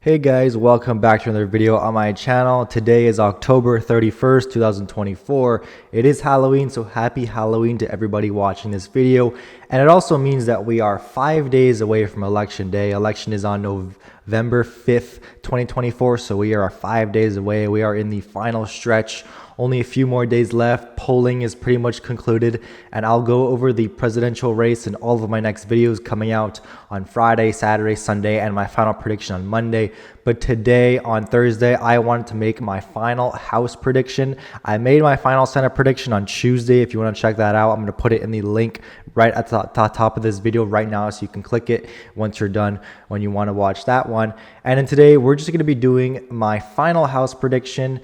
Hey guys, welcome back to another video on my channel. Today is October 31st, 2024. It is Halloween, so happy Halloween to everybody watching this video. And it also means that we are 5 days away from Election Day. Election is on November 5th, 2024, so we are 5 days away. We are in the final stretch. Only a few more days left. Polling is pretty much concluded, and I'll go over the presidential race in all of my next videos coming out on Friday, Saturday, Sunday, and my final prediction on Monday. But today, on Thursday, I wanted to make my final House prediction. I made my final Senate prediction on Tuesday. If you want to check that out, I'm going to put it in the link right at the top of this video right now, so you can click it once you're done when you want to watch that one. And then today, we're just going to be doing my final House prediction.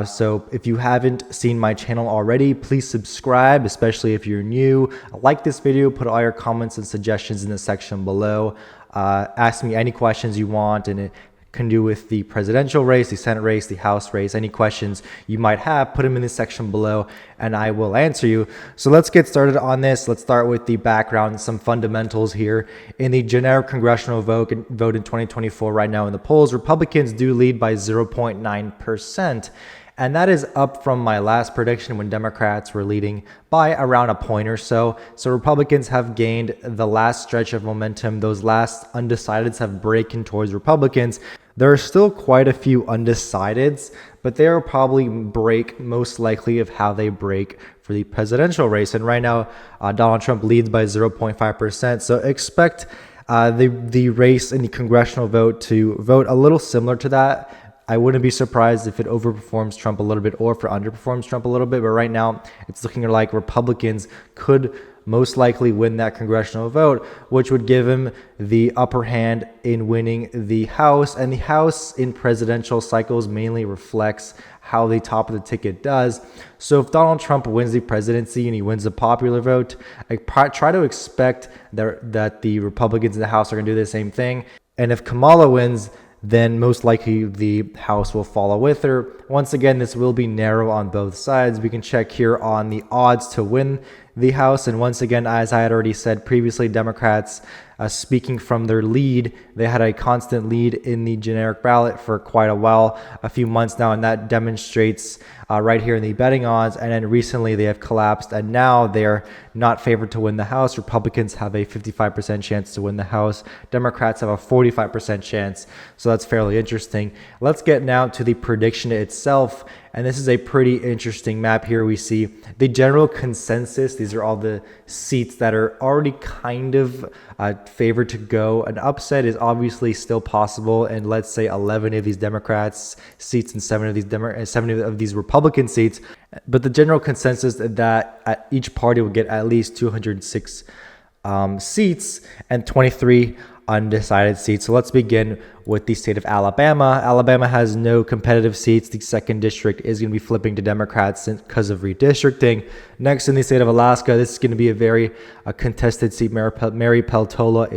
So if you haven't seen my channel already, please subscribe, especially if you're new. Like this video, put all your comments and suggestions in the section below. Ask me any questions you want, and it can do with the presidential race, the Senate race, the House race. Any questions you might have, put them in the section below and I will answer you. So let's get started on this. Let's start with the background, some fundamentals here. In the generic congressional vote in 2024 right now in the polls, Republicans do lead by 0.9%. And that is up from my last prediction when Democrats were leading by around a point or so. So Republicans have gained the last stretch of momentum. Those last undecideds have broken towards Republicans. There are still quite a few undecideds, but they will probably break most likely of how they break for the presidential race. And right now, Donald Trump leads by 0.5%. So expect the race in the congressional vote to vote a little similar to that. I wouldn't be surprised if it overperforms Trump a little bit or if it underperforms Trump a little bit. But right now, it's looking like Republicans could most likely win that congressional vote, which would give him the upper hand in winning the House. And the House in presidential cycles mainly reflects how the top of the ticket does. So if Donald Trump wins the presidency and he wins the popular vote, I try to expect that the Republicans in the House are going to do the same thing. And if Kamala wins, then most likely the House will follow with her. Once again, this will be narrow on both sides. We can check here on the odds to win the House. And once again, as I had already said previously, Democrats, speaking from their lead, they had a constant lead in the generic ballot for quite a while, a few months now, and that demonstrates right here in the betting odds. And then recently they have collapsed, and now they're not favored to win the House. Republicans have a 55% chance to win the House. Democrats have a 45% chance. So that's fairly interesting. Let's get now to the prediction itself. And this is a pretty interesting map here. We see the general consensus. These are all the seats that are already kind of favored to go. An upset is obviously still possible, and let's say 11 of these Democrats seats and 7 of these Republican seats. But the general consensus is that each party will get at least 206 seats and 23 undecided seats. So let's begin with the state of Alabama. Alabama has no competitive seats. The 2nd district is going to be flipping to Democrats because of redistricting. Next, in the state of Alaska, this is going to be a very contested seat. Mary Peltola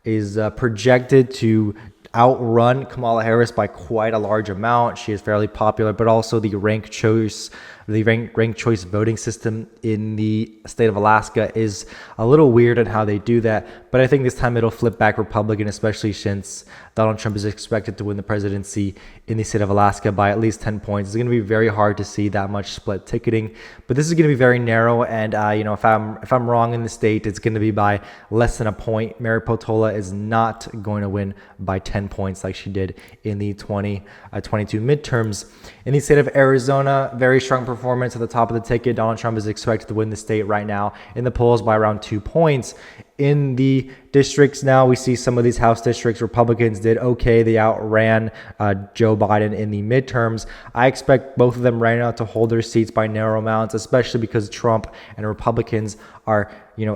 is projected to outrun Kamala Harris by quite a large amount. She is fairly popular, but also the ranked choice voting system in the state of Alaska is a little weird on how they do that. But I think this time it'll flip back Republican, especially since Donald Trump is expected to win the presidency in the state of Alaska by at least 10 points. It's going to be very hard to see that much split ticketing, but this is going to be very narrow. And if I'm wrong in the state, it's going to be by less than a point. Mary Peltola is not going to win by 10 points like she did in the 2022 midterms. In the state of Arizona, very strong performance at the top of the ticket. Donald Trump is expected to win the state right now in the polls by around 2 points. In the districts now, we see some of these House districts, Republicans did okay. They outran Joe Biden in the midterms. I expect both of them right now to hold their seats by narrow amounts, especially because Trump and Republicans are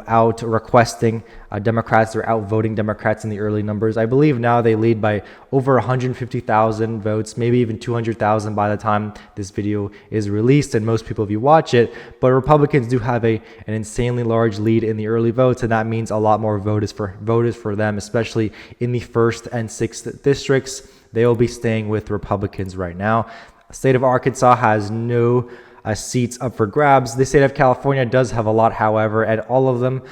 out requesting Democrats. They're outvoting Democrats in the early numbers. I believe now they lead by over 150,000 votes, maybe even 200,000 by the time this video is released and most people, if you watch it. But Republicans do have an insanely large lead in the early votes, and that means a lot more voters for them, especially in the 1st and 6th districts. They will be staying with Republicans right now. The state of Arkansas has no seats up for grabs. The state of California does have a lot, however, and all of them,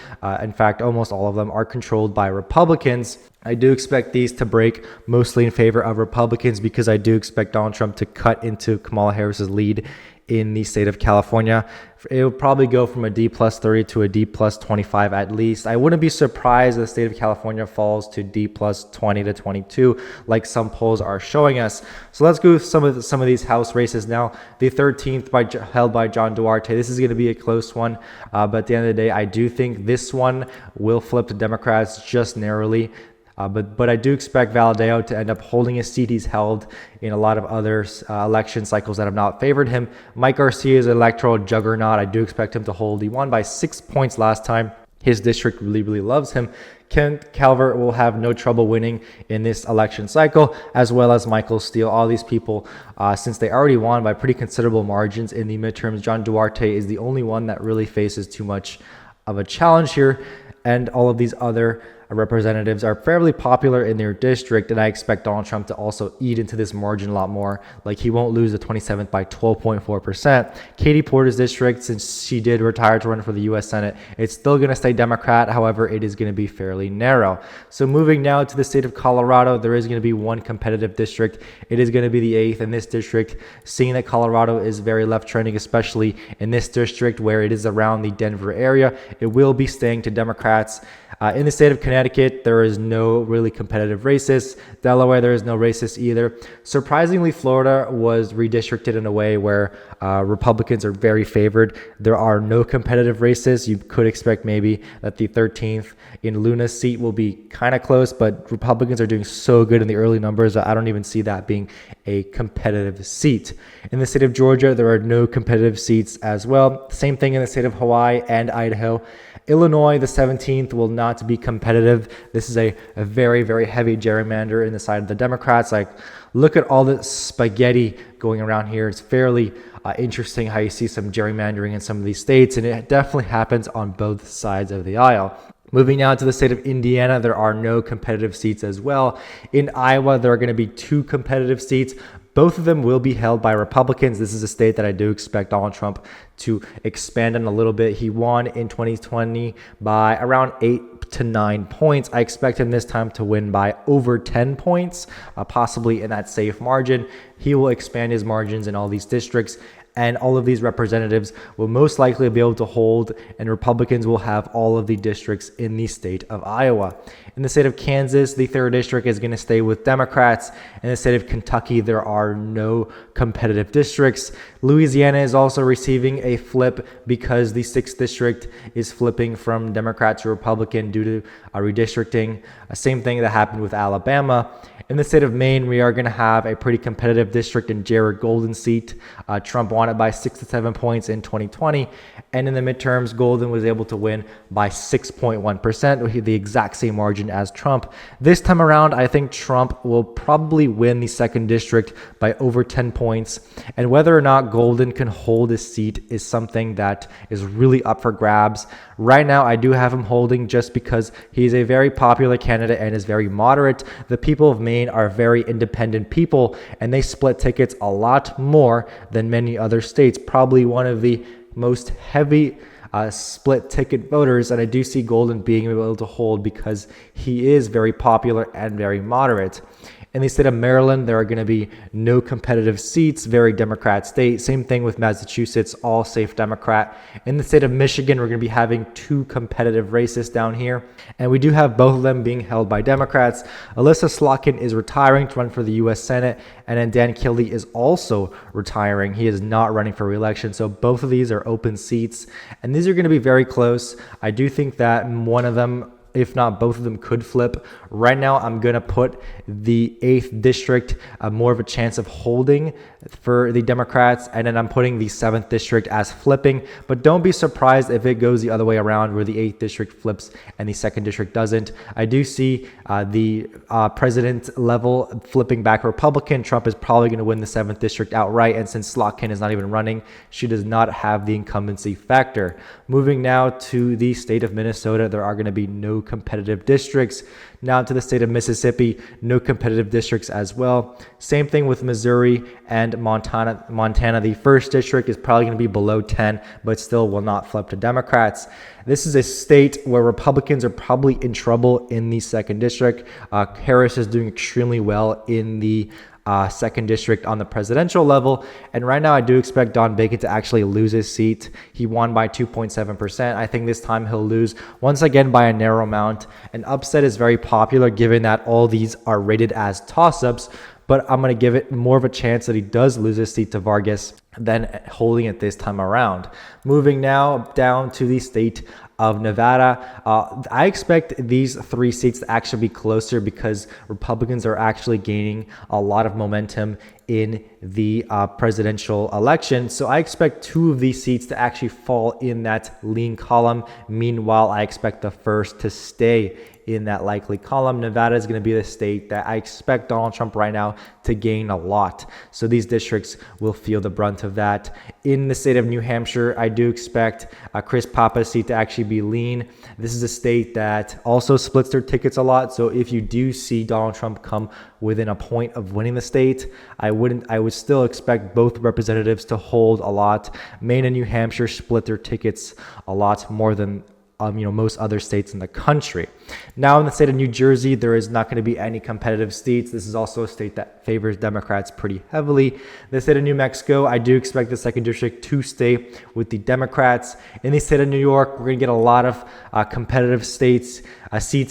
in fact, almost all of them, are controlled by Republicans. I do expect these to break mostly in favor of Republicans because I do expect Donald Trump to cut into Kamala Harris's lead in the state of California. It will probably go from a D plus 30 to a D plus 25 at least. I wouldn't be surprised if the state of California falls to D plus 20 to 22 like some polls are showing us. So let's go with some of these House races now. The 13th held by John Duarte. This is going to be a close one, but at the end of the day, I do think this one will flip to Democrats just narrowly. But I do expect Valadao to end up holding a seat he's held in a lot of other election cycles that have not favored him. Mike Garcia is an electoral juggernaut. I do expect him to hold. He won by 6 points last time. His district really loves him. Ken Calvert will have no trouble winning in this election cycle, as well as Michael Steele. All these people, since they already won by pretty considerable margins in the midterms, John Duarte is the only one that really faces too much of a challenge here. And all of these other representatives are fairly popular in their district, and I expect Donald Trump to also eat into this margin a lot more. Like, he won't lose the 27th by 12.4%. Katie Porter's district, since she did retire to run for the U.S. Senate, it's still going to stay Democrat. However, it is going to be fairly narrow. So moving now to the state of Colorado, there is going to be one competitive district. It is going to be the 8th in this district. Seeing that Colorado is very left trending, especially in this district where it is around the Denver area, it will be staying to Democrats. In the state of Connecticut, there is no really competitive races. Delaware, there is no races either. Surprisingly, Florida was redistricted in a way where Republicans are very favored. There are no competitive races. You could expect maybe that the 13th in Luna's seat will be kind of close, but Republicans are doing so good in the early numbers that I don't even see that being a competitive seat. In the state of Georgia, there are no competitive seats as well. Same thing in the state of Hawaii and Idaho. Illinois, the 17th, will not be competitive. This is a very heavy gerrymander in the side of the Democrats. Like, look at all the spaghetti going around here. It's fairly interesting how you see some gerrymandering in some of these states, and it definitely happens on both sides of the aisle. Moving now to the state of Indiana, there are no competitive seats as well. In Iowa, there are going to be 2 competitive seats. Both of them will be held by Republicans. This is a state that I do expect Donald Trump to expand on a little bit. He won in 2020 by around 8 to 9 points. I expect him this time to win by over 10 points, possibly in that safe margin. He will expand his margins in all these districts, and all of these representatives will most likely be able to hold, and Republicans will have all of the districts in the state of Iowa. In the state of Kansas, the 3rd district is going to stay with Democrats. In the state of Kentucky, there are no competitive districts. Louisiana is also receiving a flip because the 6th district is flipping from Democrat to Republican due to redistricting. Same thing that happened with Alabama. In the state of Maine, we are going to have a pretty competitive district in Jared Golden's seat. Trump won it by 6 to 7 points in 2020. And in the midterms, Golden was able to win by 6.1%, the exact same margin as Trump. This time around, I think Trump will probably win the 2nd district by over 10 points. And whether or not Golden can hold his seat is something that is really up for grabs. Right now, I do have him holding just because he's a very popular candidate and is very moderate. The people of Maine are very independent people, and they split tickets a lot more than many other states. Probably one of the most heavy split ticket voters, and I do see Golden being able to hold because he is very popular and very moderate. In the state of Maryland, there are going to be no competitive seats, very Democrat state. Same thing with Massachusetts, all safe Democrat. In the state of Michigan, we're going to be having 2 competitive races down here, and we do have both of them being held by Democrats. Alyssa Slotkin is retiring to run for the U.S. Senate, and then Dan Kildee is also retiring. He is not running for re-election, so both of these are open seats, and these are going to be very close. I do think that one of them, if not both of them, could flip. Right now, I'm going to put the 8th district more of a chance of holding for the Democrats, and then I'm putting the 7th district as flipping. But don't be surprised if it goes the other way around, where the 8th district flips and the 2nd district doesn't. I do see the president level flipping back Republican. Trump is probably going to win the 7th district outright, and since Slotkin is not even running, she does not have the incumbency factor. Moving now to the state of Minnesota, there are going to be no no competitive districts. Now to the state of Mississippi, no competitive districts as well. Same thing with Missouri and Montana. The first district is probably going to be below 10, but still will not flip to Democrats. This is a state where Republicans are probably in trouble in the second district. Harris is doing extremely well in the second district on the presidential level. And right now, I do expect Don Bacon to actually lose his seat. He won by 2.7%. I think this time he'll lose once again by a narrow amount. An upset is very popular given that all these are rated as toss-ups, but I'm going to give it more of a chance that he does lose his seat to Vargas than holding it this time around. Moving now down to the state of Nevada. I expect these three seats to actually be closer because Republicans are actually gaining a lot of momentum in the presidential election. So I expect two of these seats to actually fall in that lean column. Meanwhile, I expect the first to stay in that likely column. Nevada is going to be the state that I expect Donald Trump right now to gain a lot. So these districts will feel the brunt of that. In the state of New Hampshire, I do expect Chris Papa's seat to actually be lean. This is a state that also splits their tickets a lot. So if you do see Donald Trump come within a point of winning the state, I would still expect both representatives to hold a lot. Maine and New Hampshire split their tickets a lot more than most other states in the country. Now in the state of New Jersey, there is not going to be any competitive seats. This is also a state that favors Democrats pretty heavily. The state of New Mexico, I do expect the second district to stay with the Democrats. In the state of New York, we're going to get a lot of competitive seats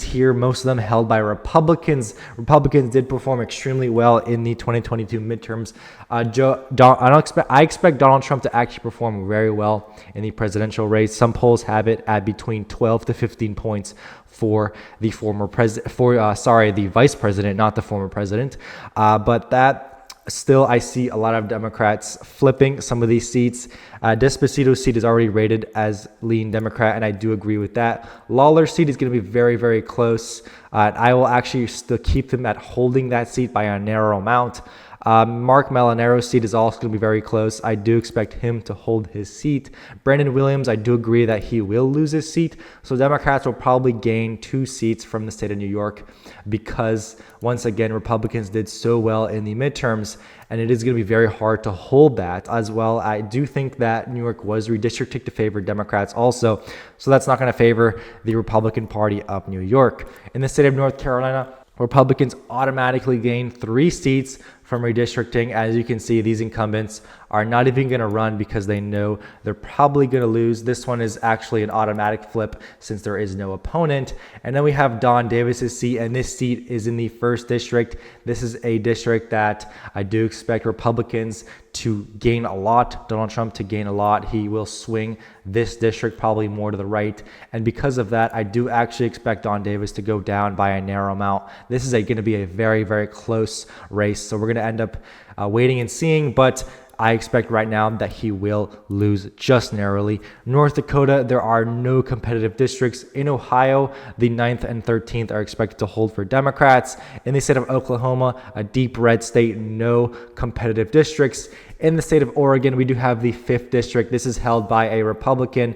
here, most of them held by Republicans. Republicans did perform extremely well in the 2022 midterms. I expect Donald Trump to actually perform very well in the presidential race. Some polls have it at between 12 to 15 points for the the vice president, not the former president. But that still, I see a lot of Democrats flipping some of these seats. Despacito's seat is already rated as lean Democrat, and I do agree with that. Lawler's seat is going to be very, very close. I will actually still keep them at holding that seat by a narrow amount. Mark Melinero's seat is also going to be very close. I do expect him to hold his seat. Brandon Williams, I do agree that he will lose his seat. So Democrats will probably gain 2 seats from the state of New York because, once again, Republicans did so well in the midterms, and it is going to be very hard to hold that as well. I do think that New York was redistricted to favor Democrats also, so that's not going to favor the Republican Party of New York. In the state of North Carolina, Republicans automatically gain 3 seats from redistricting. As you can see, these incumbents are not even going to run because they know they're probably going to lose. This one is actually an automatic flip since there is no opponent. And then we have Don Davis's seat, and this seat is in the 1st district. This is a district that I do expect Republicans to gain a lot, Donald Trump to gain a lot. He will swing this district probably more to the right. And because of that, I do actually expect Don Davis to go down by a narrow amount. This is going to be a very, very close race. So we're going to end up waiting and seeing, but I expect right now that he will lose just narrowly. North Dakota, there are no competitive districts. In Ohio, the 9th and 13th are expected to hold for Democrats. In the state of Oklahoma, a deep red state, no competitive districts. In the state of Oregon, we do have the 5th district. This is held by a Republican.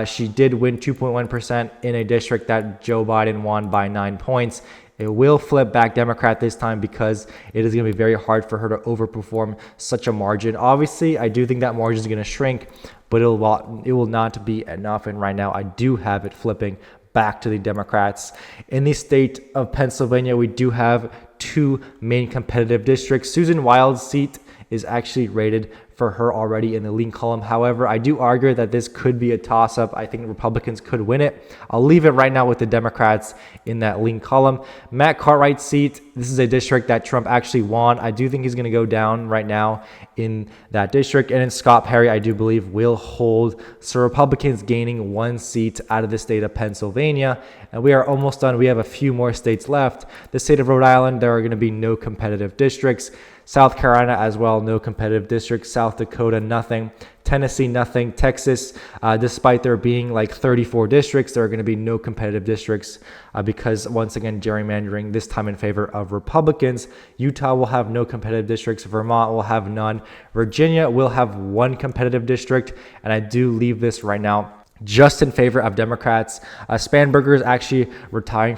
She did win 2.1% in a district that Joe Biden won by 9 points. It will flip back Democrat this time because it is going to be very hard for her to overperform such a margin. Obviously, I do think that margin is going to shrink, but it will not be enough. And right now, I do have it flipping back to the Democrats. In the state of Pennsylvania, we do have 2 main competitive districts. Susan Wild's seat is actually rated for her already in the lean column. However, I do argue that this could be a toss-up. I think Republicans could win it. I'll leave it right now with the Democrats in that lean column. Matt Cartwright's seat, this is a district that Trump actually won. I do think he's going to go down right now in that district. And then Scott Perry, I do believe, will hold. So Republicans gaining 1 seat out of the state of Pennsylvania. And we are almost done. We have a few more states left. The state of Rhode Island, there are going to be no competitive districts. South Carolina as well, no competitive districts. South Dakota, nothing. Tennessee, nothing. Texas, despite there being like 34 districts, there are going to be no competitive districts because, once again, gerrymandering, this time in favor of Republicans. Utah will have no competitive districts. Vermont will have none. Virginia will have 1 competitive district. And I do leave this right now just in favor of Democrats. Spanberger is actually retiring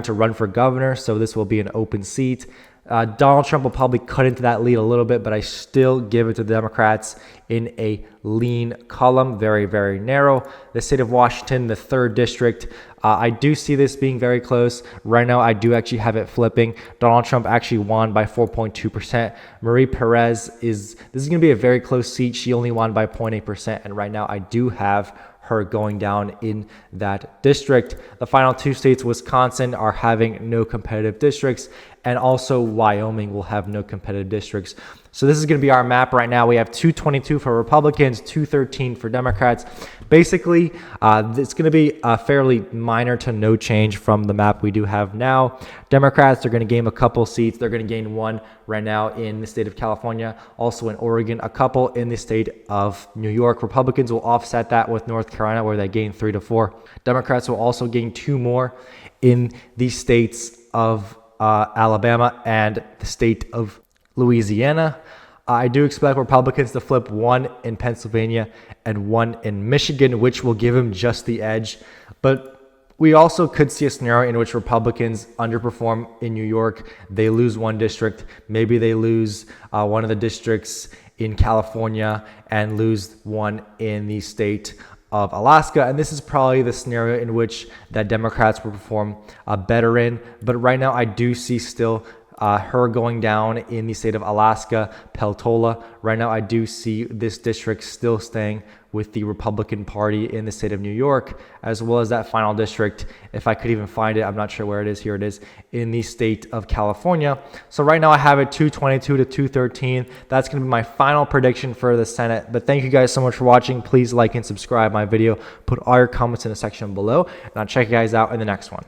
to run for governor, so this will be an open seat. Donald Trump will probably cut into that lead a little bit, but I still give it to the Democrats in a lean column, very, very narrow. The state of Washington, the 3rd district, I do see this being very close. Right now, I do actually have it flipping. Donald Trump actually won by 4.2%. Marie Perez this is going to be a very close seat. She only won by 0.8%, and right now I do have her going down in that district. The final 2 states, Wisconsin, are having no competitive districts, and also Wyoming will have no competitive districts. So this is going to be our map right now. We have 222 for Republicans, 213 for Democrats. Basically, it's going to be a fairly minor to no change from the map we do have now. Democrats are going to gain a couple seats. They're going to gain 1 right now in the state of California, also in Oregon, a couple in the state of New York. Republicans will offset that with North Carolina, where they gain 3 to 4. Democrats will also gain 2 more in the states of Alabama and the state of Louisiana. I do expect Republicans to flip 1 in Pennsylvania and 1 in Michigan, which will give them just the edge. But we also could see a scenario in which Republicans underperform in New York. They lose 1 district. Maybe they lose 1 of the districts in California and lose 1 in the state of Alaska. And this is probably the scenario in which that Democrats will perform better in. But right now, I do see still her going down in the state of Alaska, Peltola. Right now, I do see this district still staying with the Republican Party in the state of New York, as well as that final district, if I could even find it. I'm not sure where it is. Here it is, in the state of California. So right now I have it 222 to 213. That's going to be my final prediction for the Senate. But thank you guys so much for watching. Please like and subscribe my video. Put all your comments in the section below, and I'll check you guys out in the next one.